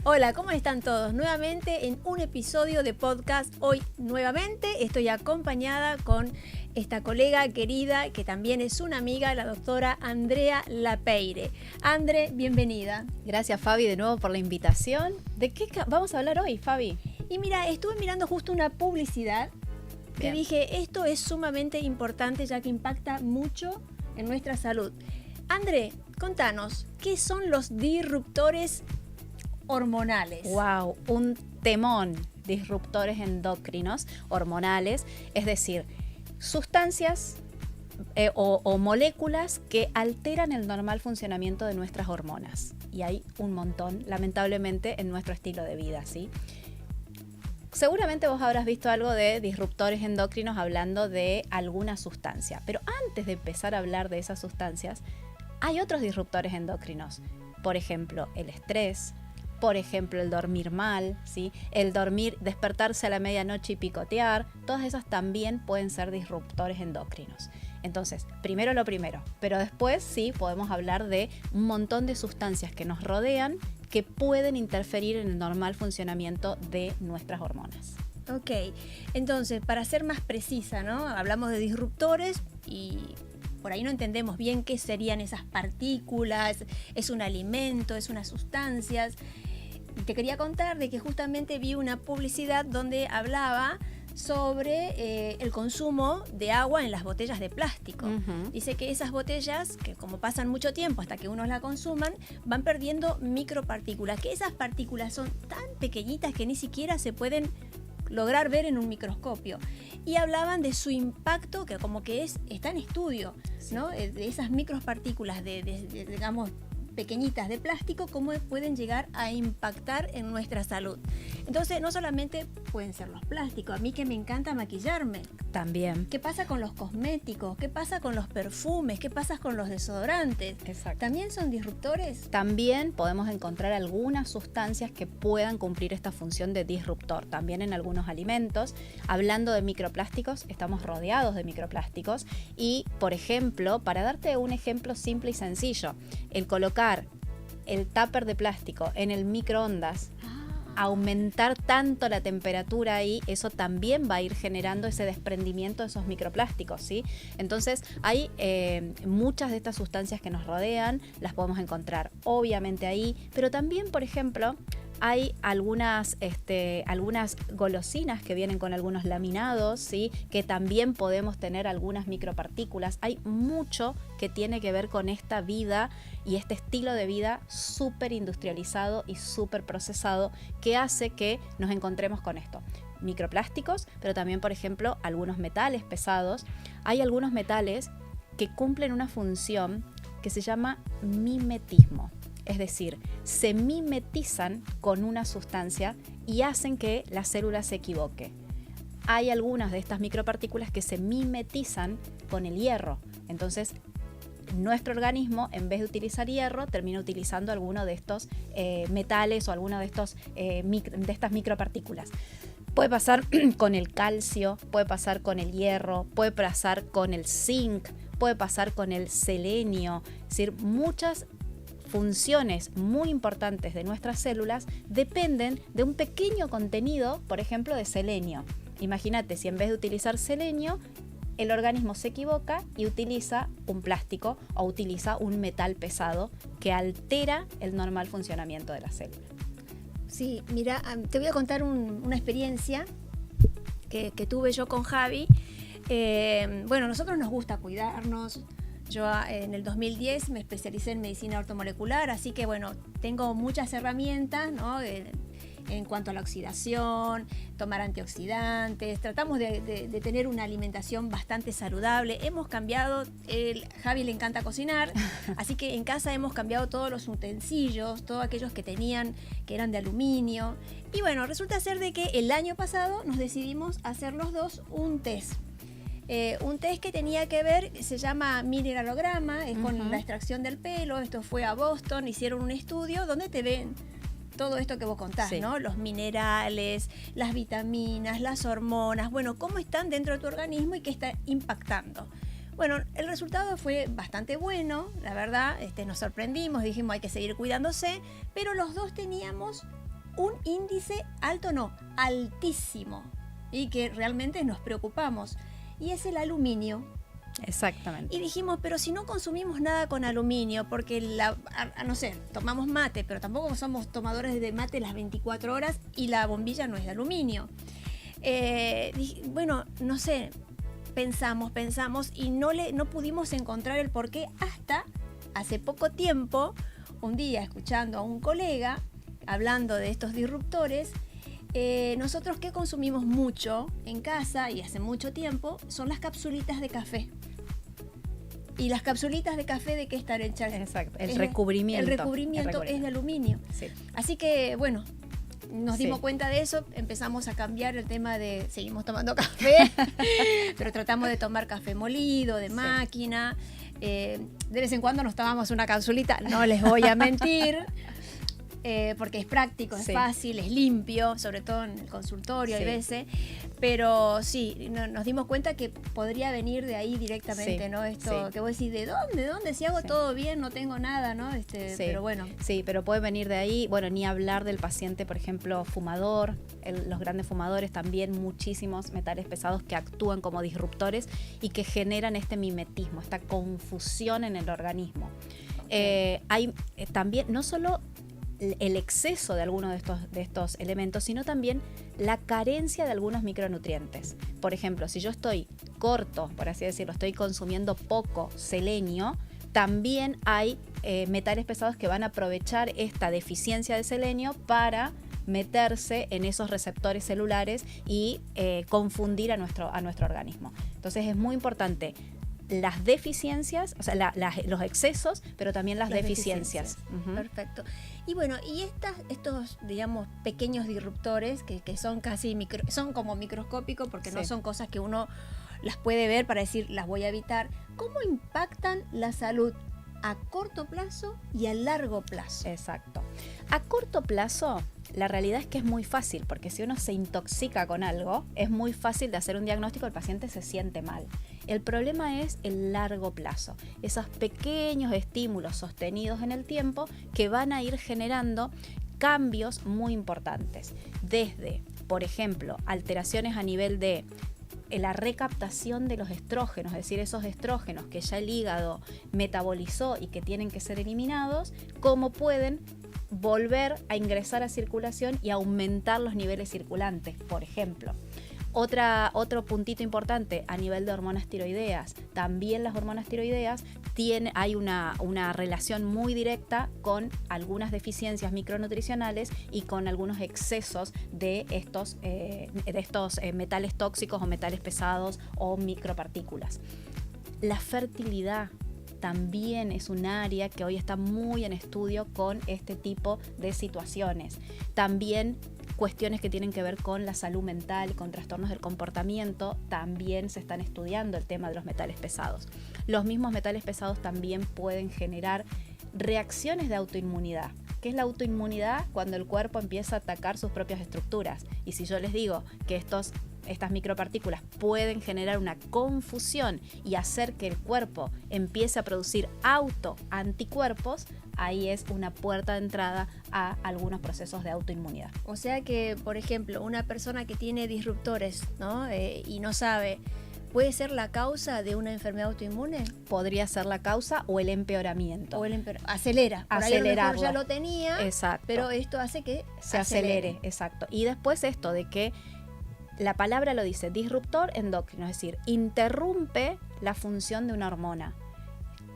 Hola, ¿cómo están todos? Nuevamente en un episodio de podcast. Hoy nuevamente estoy acompañada con esta colega querida que también es una amiga, la doctora Andrea Lapeire. Andre, bienvenida. Gracias, Fabi, de nuevo por la invitación. ¿De qué vamos a hablar hoy, Fabi? Y mira, estuve mirando justo una publicidad que dije, esto es sumamente importante ya que impacta mucho en nuestra salud. Andre, contanos, ¿qué son los disruptores hormonales? Wow, un temón. Disruptores endocrinos hormonales, es decir, sustancias o moléculas que alteran el normal funcionamiento de nuestras hormonas. Y hay un montón, lamentablemente, en nuestro estilo de vida, ¿sí? Seguramente vos habrás visto algo de disruptores endocrinos hablando de alguna sustancia, pero antes de empezar a hablar de esas sustancias, hay otros disruptores endocrinos. Por ejemplo, el estrés. Por ejemplo, el dormir mal, ¿sí? El dormir, despertarse a la medianoche y picotear, todas esas también pueden ser disruptores endocrinos. Entonces, primero lo primero, pero después sí podemos hablar de un montón de sustancias que nos rodean que pueden interferir en el normal funcionamiento de nuestras hormonas. Ok, entonces, para ser más precisa, ¿no? Hablamos de disruptores y por ahí no entendemos bien qué serían esas partículas, es un alimento, es unas sustancias. Te quería contar de que justamente vi una publicidad donde hablaba sobre el consumo de agua en las botellas de plástico. Dice que esas botellas, que como pasan mucho tiempo hasta que uno la consuman, van perdiendo micropartículas, que esas partículas son tan pequeñitas que ni siquiera se pueden lograr ver en un microscopio. Y hablaban de su impacto, que como que está en estudio, ¿no? De esas micropartículas digamos, pequeñitas de plástico, cómo pueden llegar a impactar en nuestra salud. Entonces, no solamente pueden ser los plásticos, a mí que me encanta maquillarme. También. ¿Qué pasa con los cosméticos? ¿Qué pasa con los perfumes? ¿Qué pasa con los desodorantes? Exacto. ¿También son disruptores? También podemos encontrar algunas sustancias que puedan cumplir esta función de disruptor. También en algunos alimentos. Hablando de microplásticos, estamos rodeados de microplásticos. Y, por ejemplo, para darte un ejemplo simple y sencillo, el colocar el tupper de plástico en el microondas, aumentar tanto la temperatura ahí, eso también va a ir generando ese desprendimiento de esos microplásticos, ¿sí? Entonces hay muchas de estas sustancias que nos rodean, las podemos encontrar obviamente ahí, pero también, por ejemplo, hay algunas golosinas que vienen con algunos laminados, ¿sí? Que también podemos tener algunas micropartículas. Hay mucho que tiene que ver con esta vida y este estilo de vida súper industrializado y súper procesado que hace que nos encontremos con esto. Microplásticos, pero también, por ejemplo, algunos metales pesados. Hay algunos metales que cumplen una función que se llama mimetismo. Es decir, se mimetizan con una sustancia y hacen que la célula se equivoque. Hay algunas de estas micropartículas que se mimetizan con el hierro. Entonces, nuestro organismo, en vez de utilizar hierro, termina utilizando alguno de estos metales o alguno de estas micropartículas. Puede pasar con el calcio, puede pasar con el hierro, puede pasar con el zinc, puede pasar con el selenio. Es decir, muchas funciones muy importantes de nuestras células dependen de un pequeño contenido, por ejemplo, de selenio. Imagínate, si en vez de utilizar selenio, el organismo se equivoca y utiliza un plástico o utiliza un metal pesado que altera el normal funcionamiento de la célula. Sí, mira, te voy a contar una experiencia que tuve yo con Javi. Bueno, nosotros nos gusta cuidarnos. Yo en el 2010 me especialicé en medicina ortomolecular, así que bueno, tengo muchas herramientas, ¿no? En cuanto a la oxidación, tomar antioxidantes, tratamos de tener una alimentación bastante saludable. Hemos cambiado, Javi le encanta cocinar, así que en casa hemos cambiado todos los utensilios, todos aquellos que eran de aluminio. Y bueno, resulta ser de que el año pasado nos decidimos hacer los dos un test. Un test que tenía que ver, se llama mineralograma, es con la extracción del pelo. Esto fue a Boston, hicieron un estudio donde te ven todo esto que vos contás, sí, ¿no? Los minerales, las vitaminas, las hormonas, bueno, cómo están dentro de tu organismo y qué está impactando. Bueno, el resultado fue bastante bueno, la verdad, nos sorprendimos, dijimos hay que seguir cuidándose, pero los dos teníamos un índice alto, no, altísimo, y que realmente nos preocupamos, y es el aluminio. Exactamente. Y dijimos, pero si no consumimos nada con aluminio, porque no sé, tomamos mate, pero tampoco somos tomadores de mate las 24 horas y la bombilla no es de aluminio. Bueno, no sé, pensamos y no pudimos encontrar el porqué hasta hace poco tiempo, un día escuchando a un colega hablando de estos disruptores. Nosotros que consumimos mucho en casa y hace mucho tiempo son las capsulitas de café. ¿Y las capsulitas de café de qué están hechas? Exacto, el recubrimiento. El recubrimiento es de aluminio. Sí. Así que, bueno, nos dimos cuenta de eso, empezamos a cambiar el tema de, seguimos tomando café, pero tratamos de tomar café molido, de máquina. De vez en cuando nos tomamos una capsulita, no les voy a mentir. Porque es práctico, es fácil, es limpio, sobre todo en el consultorio hay veces, pero sí, nos dimos cuenta que podría venir de ahí directamente, ¿no? Esto que vos decís, ¿de dónde? Si hago todo bien, no tengo nada, ¿no? Pero bueno. Sí, pero puede venir de ahí, bueno, ni hablar del paciente, por ejemplo, fumador, los grandes fumadores, también muchísimos metales pesados que actúan como disruptores y que generan este mimetismo, esta confusión en el organismo. Hay también, no solo el exceso de algunos de estos elementos, sino también la carencia de algunos micronutrientes. Por ejemplo, si yo estoy corto, por así decirlo, estoy consumiendo poco selenio, también hay metales pesados que van a aprovechar esta deficiencia de selenio para meterse en esos receptores celulares y confundir a nuestro organismo. Entonces es muy importante las deficiencias, o sea, los excesos, pero también las deficiencias. Perfecto. Y bueno, y estos, digamos, pequeños disruptores que son casi son como microscópicos, porque no son cosas que uno las puede ver para decir, las voy a evitar. ¿Cómo impactan la salud a corto plazo y a largo plazo? Exacto. A corto plazo, la realidad es que es muy fácil, porque si uno se intoxica con algo, es muy fácil de hacer un diagnóstico, el paciente se siente mal. El problema es el largo plazo, esos pequeños estímulos sostenidos en el tiempo que van a ir generando cambios muy importantes. Desde, por ejemplo, alteraciones a nivel de la recaptación de los estrógenos, es decir, esos estrógenos que ya el hígado metabolizó y que tienen que ser eliminados, cómo pueden volver a ingresar a circulación y aumentar los niveles circulantes, por ejemplo. Otro puntito importante a nivel de hormonas tiroideas. También las hormonas tiroideas hay una relación muy directa con algunas deficiencias micronutricionales y con algunos excesos de estos metales tóxicos o metales pesados o micropartículas. La fertilidad también es un área que hoy está muy en estudio con este tipo de situaciones. También cuestiones que tienen que ver con la salud mental, con trastornos del comportamiento, también se están estudiando el tema de los metales pesados. Los mismos metales pesados también pueden generar reacciones de autoinmunidad. ¿Qué es la autoinmunidad? Cuando el cuerpo empieza a atacar sus propias estructuras. Y si yo les digo que estas micropartículas pueden generar una confusión y hacer que el cuerpo empiece a producir anticuerpos, ahí es una puerta de entrada a algunos procesos de autoinmunidad. O sea que, por ejemplo, una persona que tiene disruptores, ¿no? Y no sabe, ¿puede ser la causa de una enfermedad autoinmune? Podría ser la causa o el empeoramiento. Acelera. Por ahí a lo mejor ya lo tenía, exacto, pero esto hace que se acelere. Exacto. Y después esto de que la palabra lo dice, disruptor endocrino, es decir, interrumpe la función de una hormona.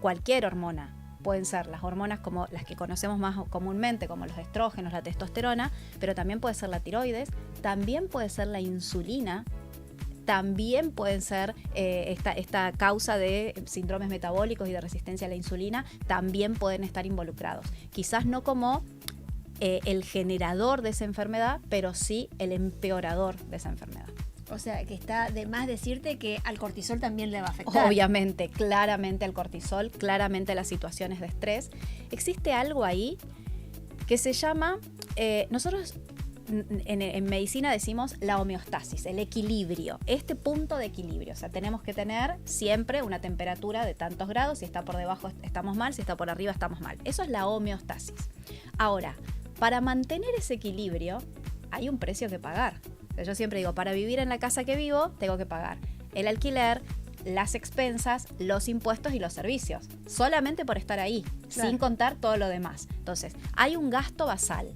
Cualquier hormona. Pueden ser las hormonas como las que conocemos más comúnmente, como los estrógenos, la testosterona, pero también puede ser la tiroides, también puede ser la insulina, también pueden ser esta causa de síndromes metabólicos y de resistencia a la insulina, también pueden estar involucrados. Quizás no como el generador de esa enfermedad, pero sí el empeorador de esa enfermedad. O sea, que está de más decirte que al cortisol también le va a afectar. Obviamente, claramente al cortisol, claramente a las situaciones de estrés. Existe algo ahí que se llama, nosotros en medicina decimos la homeostasis, el equilibrio, este punto de equilibrio. O sea, tenemos que tener siempre una temperatura de tantos grados, si está por debajo estamos mal, si está por arriba estamos mal. Eso es la homeostasis. Ahora, Para mantener ese equilibrio hay un precio que pagar. Yo siempre digo, para vivir en la casa que vivo, tengo que pagar el alquiler, las expensas, los impuestos y los servicios. Solamente por estar ahí, claro, sin contar todo lo demás. Entonces, hay un gasto basal.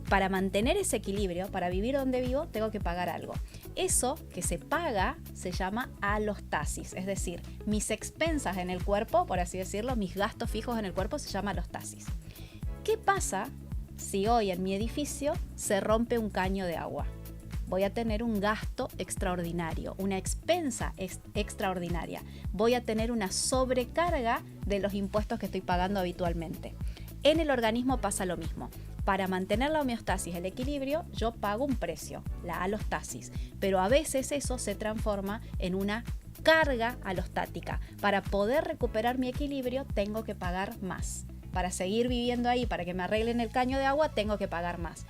Para mantener ese equilibrio, para vivir donde vivo, tengo que pagar algo. Eso que se paga se llama alostasis, es decir, mis expensas en el cuerpo, por así decirlo, mis gastos fijos en el cuerpo se llama alostasis. ¿Qué pasa si hoy en mi edificio se rompe un caño de agua? Voy a tener un gasto extraordinario, una expensa extraordinaria. Voy a tener una sobrecarga de los impuestos que estoy pagando habitualmente. En el organismo pasa lo mismo. Para mantener la homeostasis, el equilibrio, yo pago un precio, la alostasis. Pero a veces eso se transforma en una carga alostática. Para poder recuperar mi equilibrio, tengo que pagar más. Para seguir viviendo ahí, para que me arreglen el caño de agua, tengo que pagar más.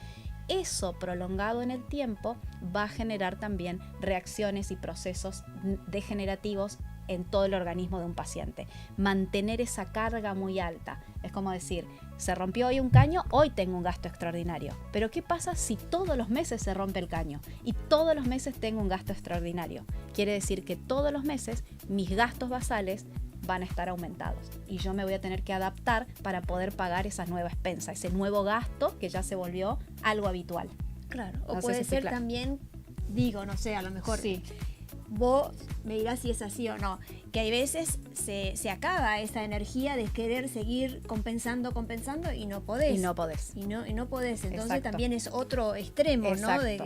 Eso prolongado en el tiempo va a generar también reacciones y procesos degenerativos en todo el organismo de un paciente. Mantener esa carga muy alta. Es como decir, se rompió hoy un caño, hoy tengo un gasto extraordinario. Pero ¿qué pasa si todos los meses se rompe el caño y todos los meses tengo un gasto extraordinario? Quiere decir que todos los meses mis gastos basales van a estar aumentados y yo me voy a tener que adaptar para poder pagar esa nueva expensa, ese nuevo gasto que ya se volvió algo habitual. Claro, o No sé puede si ser claro. También, digo, no sé, a lo mejor Sí. vos me dirás si es así o no, que hay veces se acaba esa energía de querer seguir compensando y no podés. Y no podés. Y no podés. Entonces Exacto. también es otro extremo, Exacto. ¿no?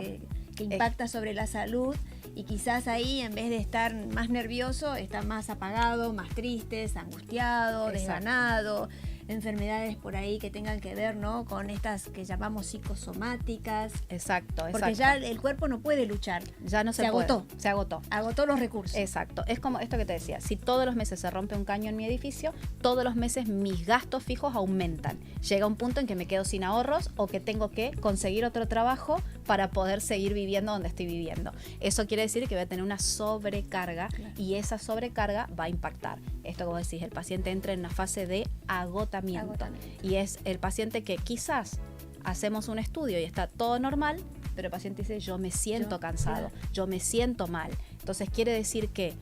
Que impacta sobre la salud y quizás ahí en vez de estar más nervioso, está más apagado, más triste, angustiado, Exacto. desganado. Enfermedades por ahí que tengan que ver, ¿no?, con estas que llamamos psicosomáticas. Exacto. Porque ya el cuerpo no puede luchar. ya no se puede. agotó. Se agotó. Agotó los recursos. Exacto. Es como esto que te decía. Si todos los meses se rompe un caño en mi edificio, todos los meses mis gastos fijos aumentan. Llega un punto en que me quedo sin ahorros o que tengo que conseguir otro trabajo para poder seguir viviendo donde estoy viviendo. Eso quiere decir que voy a tener una sobrecarga, Claro. y esa sobrecarga va a impactar. Esto, como decís, el paciente entra en una fase de agotamiento. Y es el paciente que quizás hacemos un estudio y está todo normal, pero el paciente dice, yo me siento cansado, yo me siento mal. Entonces quiere decir que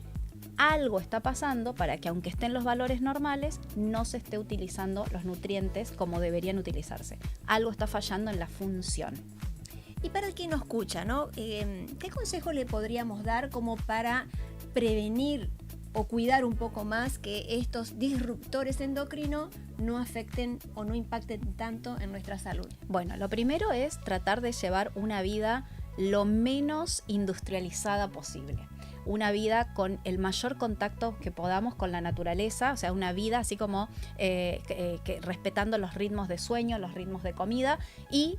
algo está pasando para que, aunque estén los valores normales, no se esté utilizando los nutrientes como deberían utilizarse. Algo está fallando en la función. Y para el que nos escucha, ¿no? ¿Qué consejo le podríamos dar como para prevenir o cuidar un poco más que estos disruptores endocrinos no afecten o no impacten tanto en nuestra salud? Bueno, lo primero es tratar de llevar una vida lo menos industrializada posible. Una vida con el mayor contacto que podamos con la naturaleza, o sea, una vida así como que respetando los ritmos de sueño, los ritmos de comida, y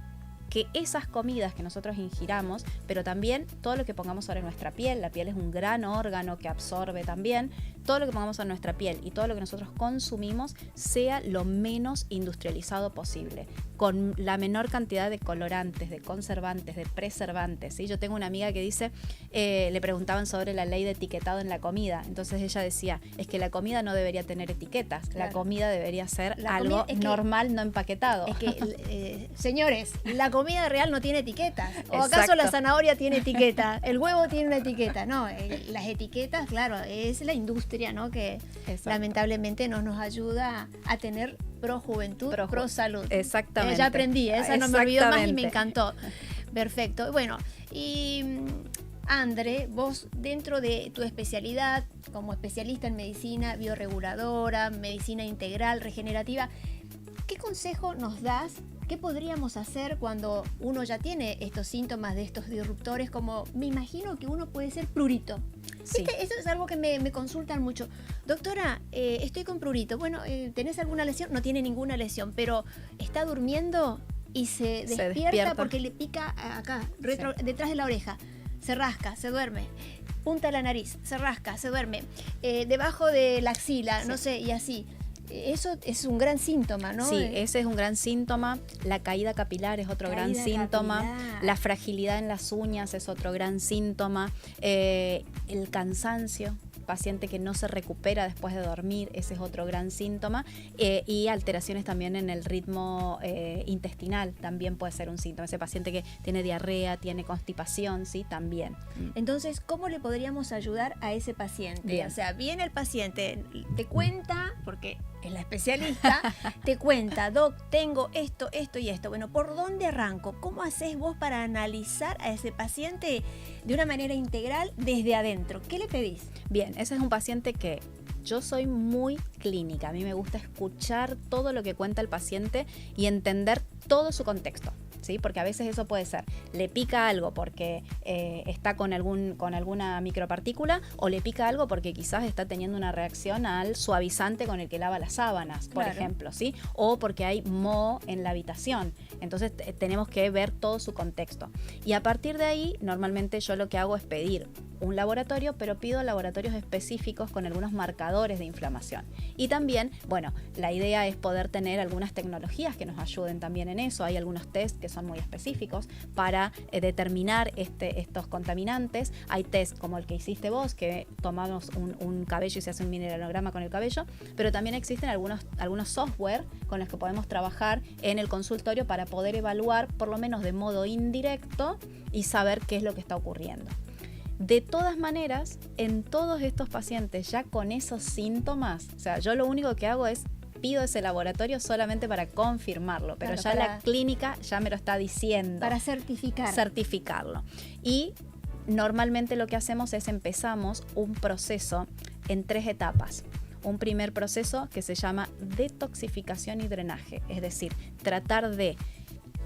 que esas comidas que nosotros ingiramos, pero también todo lo que pongamos sobre nuestra piel, la piel es un gran órgano que absorbe también, todo lo que pongamos en nuestra piel y todo lo que nosotros consumimos sea lo menos industrializado posible, con la menor cantidad de colorantes, de conservantes, de preservantes, ¿sí? Yo tengo una amiga que dice, le preguntaban sobre la ley de etiquetado en la comida, entonces ella decía, es que la comida no debería tener etiquetas, claro, la comida debería ser la algo comida, normal, no empaquetado. Es que, señores, la comida real no tiene etiquetas. ¿O acaso Exacto. la zanahoria tiene etiqueta? ¿El huevo tiene una etiqueta? No, las etiquetas, claro, es la industria, ¿no?, que Exacto. lamentablemente no nos ayuda a tener pro juventud, pro salud. Exactamente. Ya aprendí, esa no me olvidó más y me Exactamente. encantó. Perfecto. Bueno, y Andre, vos dentro de tu especialidad, como especialista en medicina bioreguladora, medicina integral, regenerativa, ¿qué consejo nos das? ¿Qué podríamos hacer cuando uno ya tiene estos síntomas de estos disruptores? Como me imagino que uno puede ser prurito. Sí. ¿Viste? Eso es algo que me consultan mucho. Doctora, estoy con prurito. Bueno, ¿tenés alguna lesión? No tiene ninguna lesión, pero está durmiendo y se despierta porque le pica acá, detrás de la oreja. Se rasca, se duerme. Punta de la nariz, se rasca, se duerme. Debajo de la axila, no sé, y así. Eso es un gran síntoma, ¿no? Sí, ese es un gran síntoma. La caída capilar es otro gran síntoma. La fragilidad en las uñas es otro gran síntoma. El cansancio paciente que no se recupera después de dormir, ese es otro gran síntoma, y alteraciones también en el ritmo intestinal también puede ser un síntoma. Ese paciente que tiene diarrea, tiene constipación, ¿sí? También. Entonces, ¿cómo le podríamos ayudar a ese paciente? Bien. O sea, viene el paciente, te cuenta, porque es la especialista, te cuenta, doc, tengo esto, esto y esto. Bueno, ¿por dónde arranco? ¿Cómo haces vos para analizar a ese paciente de una manera integral desde adentro? ¿Qué le pedís? Bien, ese es un paciente que yo soy muy clínica. A mí me gusta escuchar todo lo que cuenta el paciente y entender todo su contexto. ¿Sí? Porque a veces eso puede ser, le pica algo porque está con alguna micropartícula, o le pica algo porque quizás está teniendo una reacción al suavizante con el que lava las sábanas, por ejemplo, ¿sí? O porque hay moho en la habitación. Entonces tenemos que ver todo su contexto. Y a partir de ahí, normalmente yo lo que hago es pedir un laboratorio, pero pido laboratorios específicos con algunos marcadores de inflamación. Y también, bueno, la idea es poder tener algunas tecnologías que nos ayuden también en eso. Hay algunos test que son muy específicos para determinar estos contaminantes. Hay test como el que hiciste vos, que tomamos un cabello y se hace un mineralograma con el cabello, pero también existen algunos software con los que podemos trabajar en el consultorio para poder evaluar, por lo menos de modo indirecto, y saber qué es lo que está ocurriendo. De todas maneras, en todos estos pacientes ya con esos síntomas, o sea, yo lo único que hago es pido ese laboratorio solamente para confirmarlo, pero ya la clínica ya me lo está diciendo. Para certificar. Certificarlo. Y normalmente lo que hacemos es empezamos un proceso en 3 etapas. Un primer proceso que se llama detoxificación y drenaje, es decir, tratar de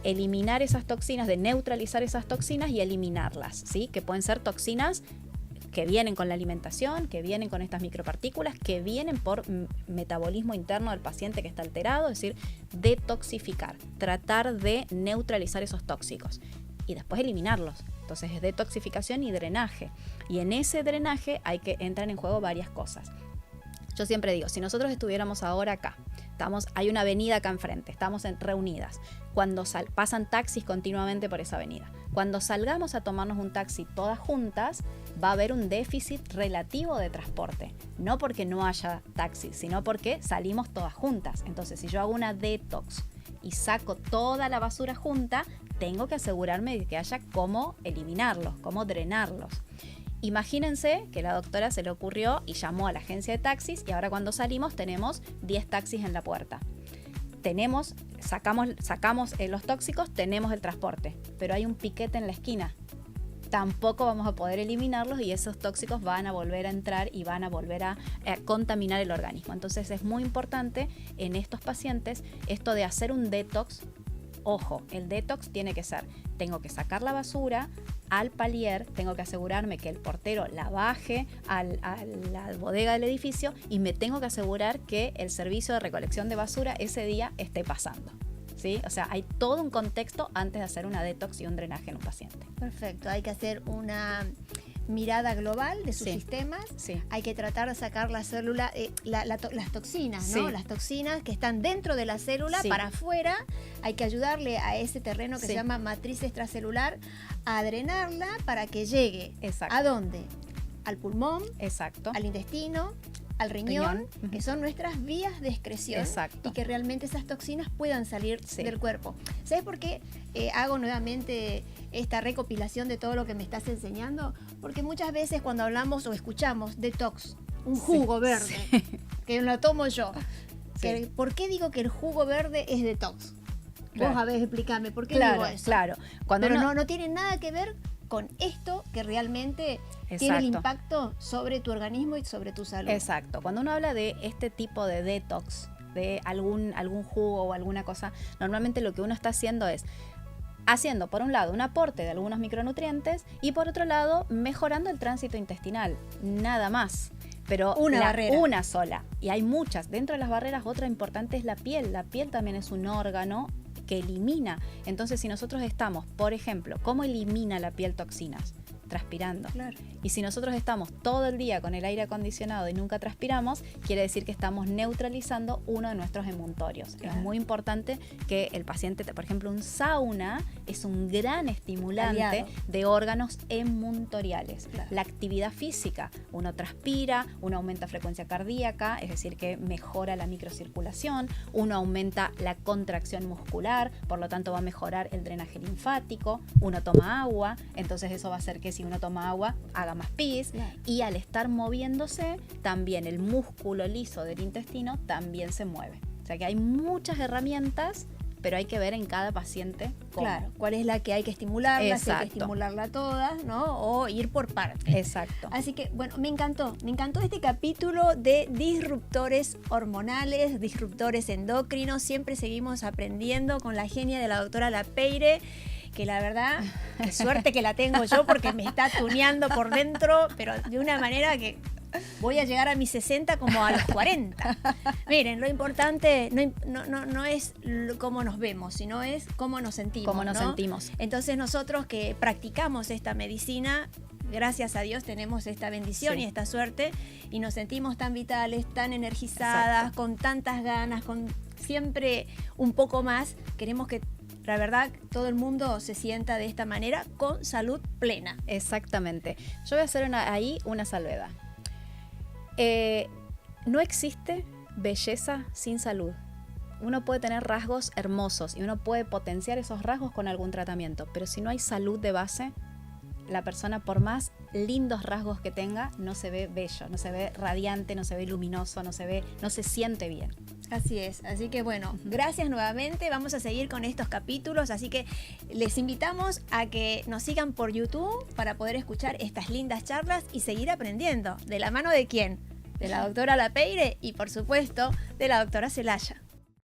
eliminar esas toxinas, de neutralizar esas toxinas y eliminarlas, ¿sí? Que pueden ser toxinas que vienen con la alimentación, que vienen con estas micropartículas, que vienen por metabolismo interno del paciente que está alterado, es decir, detoxificar, tratar de neutralizar esos tóxicos y después eliminarlos. Entonces es detoxificación y drenaje. Y en ese drenaje entran en juego varias cosas. Yo siempre digo, si nosotros estuviéramos ahora acá, hay una avenida acá enfrente, estamos reunidas, cuando pasan taxis continuamente por esa avenida, cuando salgamos a tomarnos un taxi todas juntas, va a haber un déficit relativo de transporte, no porque no haya taxi, sino porque salimos todas juntas. Entonces, si yo hago una detox y saco toda la basura junta, tengo que asegurarme de que haya cómo eliminarlos, cómo drenarlos. Imagínense que la doctora se le ocurrió y llamó a la agencia de taxis y ahora cuando salimos tenemos 10 taxis en la puerta. Sacamos los tóxicos, tenemos el transporte, pero hay un piquete en la esquina. Tampoco vamos a poder eliminarlos y esos tóxicos van a volver a entrar y van a volver a contaminar el organismo. Entonces es muy importante en estos pacientes esto de hacer un detox. Ojo, el detox tiene que ser, tengo que sacar la basura al palier, tengo que asegurarme que el portero la baje a la bodega del edificio y me tengo que asegurar que el servicio de recolección de basura ese día esté pasando. ¿Sí? O sea, hay todo un contexto antes de hacer una detox y un drenaje en un paciente. Perfecto, hay que hacer una mirada global de sus sistemas, hay que tratar de sacar la célula, las toxinas, ¿no? Las toxinas que están dentro de la célula para afuera, hay que ayudarle a ese terreno que se llama matriz extracelular a drenarla para que llegue. ¿A dónde? Al pulmón, al intestino, al riñón, que son nuestras vías de excreción y que realmente esas toxinas puedan salir del cuerpo. ¿Sabes por qué hago nuevamente esta recopilación de todo lo que me estás enseñando? Porque muchas veces cuando hablamos o escuchamos detox, un jugo verde, que lo tomo yo, ¿por qué digo que el jugo verde es detox? Vos a ver, explícame, ¿por qué digo eso? Claro, pero no tiene nada que ver con esto que realmente tiene el impacto sobre tu organismo y sobre tu salud. Exacto. Cuando uno habla de este tipo de detox, de algún jugo o alguna cosa, normalmente lo que uno está haciendo es haciendo, por un lado, un aporte de algunos micronutrientes y por otro lado, mejorando el tránsito intestinal. Nada más. Pero una sola. Y hay muchas. Dentro de las barreras, otra importante es la piel. La piel también es un órgano que elimina. Entonces, si nosotros estamos, por ejemplo, ¿cómo elimina la piel toxinas? transpirando. Claro. Y si nosotros estamos todo el día con el aire acondicionado y nunca transpiramos, quiere decir que estamos neutralizando uno de nuestros emuntorios. Claro. Es muy importante que el paciente, por ejemplo, un sauna es un gran estimulante Aliado de órganos emuntoriales. Claro. La actividad física, uno transpira, uno aumenta frecuencia cardíaca, es decir, que mejora la microcirculación, uno aumenta la contracción muscular, por lo tanto va a mejorar el drenaje linfático, uno toma agua, entonces eso va a hacer que si uno toma agua haga más pis, Claro. y al estar moviéndose también el músculo liso del intestino también se mueve. O sea que hay muchas herramientas, pero hay que ver en cada paciente cómo. Claro, cuál es la que hay que estimularla, si hay que Exacto. estimularla todas, ¿no? O ir por partes. Exacto. Así que, bueno, me encantó este capítulo de disruptores hormonales, disruptores endocrinos. Siempre seguimos aprendiendo con la genia de la doctora Lapeire, que la verdad, qué suerte que la tengo yo porque me está tuneando por dentro, pero de una manera que voy a llegar a mis 60 como a los 40. Miren, lo importante no es cómo nos vemos, sino es cómo nos sentimos. Cómo nos ¿no? sentimos. Entonces nosotros que practicamos esta medicina, gracias a Dios tenemos esta bendición Sí. y esta suerte y nos sentimos tan vitales, tan energizadas, Exacto. con tantas ganas, con siempre un poco más. Queremos que la verdad todo el mundo se sienta de esta manera con salud plena. Exactamente. Yo voy a hacer ahí una salvedad. No existe belleza sin salud. Uno puede tener rasgos hermosos y uno puede potenciar esos rasgos con algún tratamiento, pero si no hay salud de base, la persona, por más lindos rasgos que tenga, no se ve bello, no se ve radiante, no se ve luminoso, no se siente bien. Así es, así que bueno, gracias nuevamente, vamos a seguir con estos capítulos, así que les invitamos a que nos sigan por YouTube para poder escuchar estas lindas charlas y seguir aprendiendo. ¿De la mano de quién? De la doctora Lapeire y por supuesto de la doctora Celaya.